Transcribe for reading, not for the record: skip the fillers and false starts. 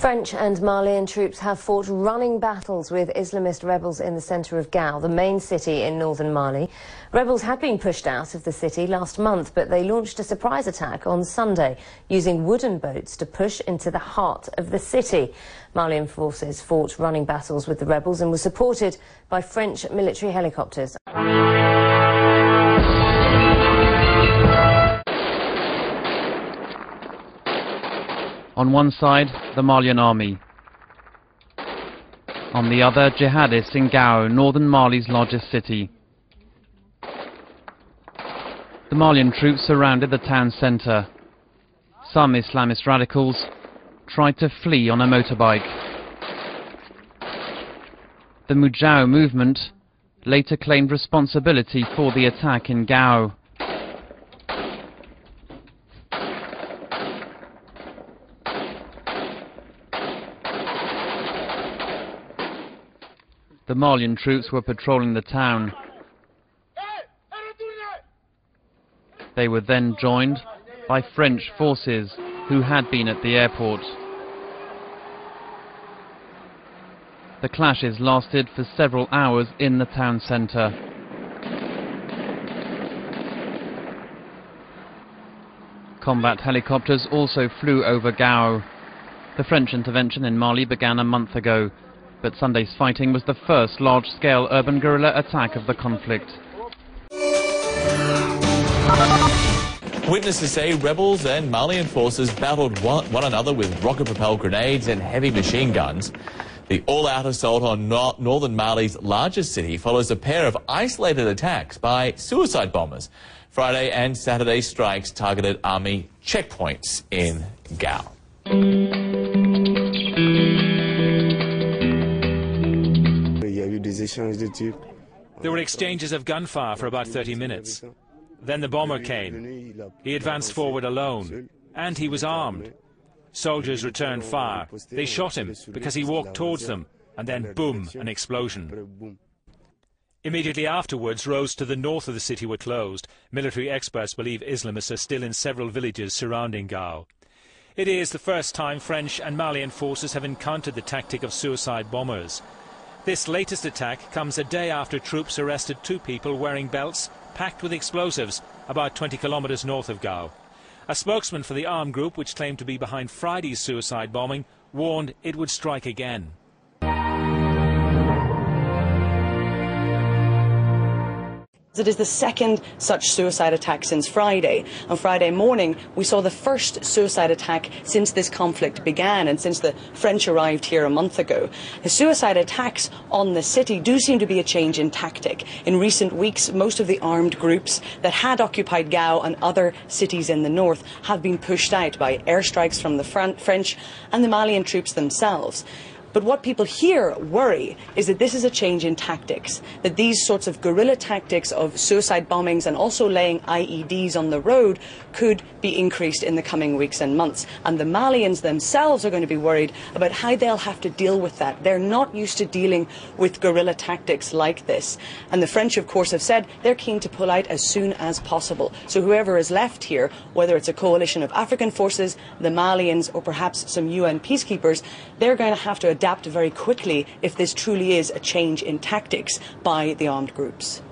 French and Malian troops have fought running battles with Islamist rebels in the centre of Gao, the main city in northern Mali. Rebels had been pushed out of the city last month, but they launched a surprise attack on Sunday, using wooden boats to push into the heart of the city. Malian forces fought running battles with the rebels and were supported by French military helicopters. On one side, the Malian army. On the other, jihadists in Gao, northern Mali's largest city. The Malian troops surrounded the town centre. Some Islamist radicals tried to flee on a motorbike. The Mujao movement later claimed responsibility for the attack in Gao. The Malian troops were patrolling the town. They were then joined by French forces who had been at the airport. The clashes lasted for several hours in the town centre. Combat helicopters also flew over Gao. The French intervention in Mali began a month ago, but Sunday's fighting was the first large-scale urban guerrilla attack of the conflict. Witnesses say rebels and Malian forces battled one another with rocket-propelled grenades and heavy machine guns. The all-out assault on northern Mali's largest city follows a pair of isolated attacks by suicide bombers. Friday and Saturday strikes targeted army checkpoints in Gao. There were exchanges of gunfire for about 30 minutes. Then the bomber came. He advanced forward alone, and he was armed. Soldiers returned fire. They shot him because he walked towards them, and then boom, an explosion. Immediately afterwards, roads to the north of the city were closed. Military experts believe Islamists are still in several villages surrounding Gao. It is the first time French and Malian forces have encountered the tactic of suicide bombers. This latest attack comes a day after troops arrested 2 people wearing belts packed with explosives about 20 kilometers north of Gao. A spokesman for the armed group, which claimed to be behind Friday's suicide bombing, warned it would strike again. It is the second such suicide attack since Friday. On Friday morning, we saw the first suicide attack since this conflict began and since the French arrived here a month ago. The suicide attacks on the city do seem to be a change in tactic. In recent weeks, most of the armed groups that had occupied Gao and other cities in the north have been pushed out by airstrikes from the French and the Malian troops themselves. But what people here worry is that this is a change in tactics, that these sorts of guerrilla tactics of suicide bombings and also laying IEDs on the road could be increased in the coming weeks and months. And the Malians themselves are going to be worried about how they'll have to deal with that. They're not used to dealing with guerrilla tactics like this. And the French, of course, have said they're keen to pull out as soon as possible. So whoever is left here, whether it's a coalition of African forces, the Malians, or perhaps some UN peacekeepers, they're going to have to adapt very quickly if this truly is a change in tactics by the armed groups.